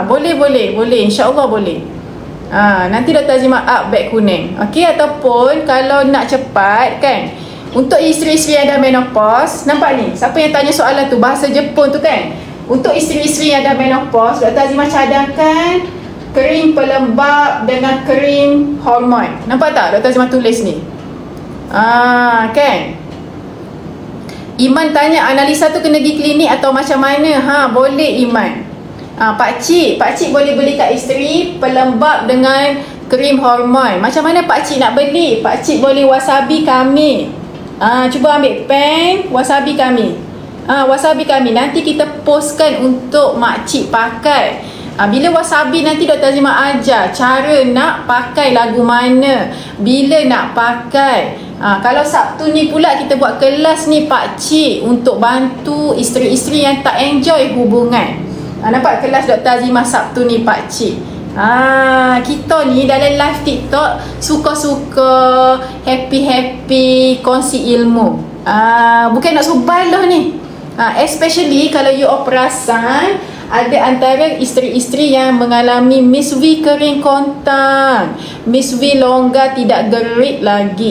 Boleh. InsyaAllah boleh. Nanti Dr. Azimah up beg kuning. Okey, ataupun kalau nak cepat kan, untuk isteri-isteri yang dah menopause, nampak ni? Siapa yang tanya soalan tu, bahasa Jepun tu kan? Untuk isteri-isteri yang dah menopause, Dr. Azimah cadangkan krim pelembab dengan krim hormon. Nampak tak Dr. Azimah tulis ni? Kan? Iman tanya analisa tu kena pergi klinik atau macam mana? Boleh Iman. Pakcik boleh beli kat isteri pelembab dengan krim hormon. Macam mana pakcik nak beli? Pakcik boleh wasabi kami. Cuba ambil pen wasabi kami. Wasabi kami nanti kita postkan untuk makcik pakai. Bila wasabi nanti Dr. Azimah ajar cara nak pakai lagu mana, bila nak pakai. Kalau Sabtu ni pula kita buat kelas ni pakcik untuk bantu isteri-isteri yang tak enjoy hubungan. Nampak kelas Dr. Azimah Sabtu ni pakcik. Kita ni dalam live TikTok suka-suka, happy-happy, kongsi ilmu. Bukan nak suruh baloh ni. Especially kalau you perasan ada antara isteri-isteri yang mengalami Miss V kering kontan, Miss V longgar tidak gerik lagi.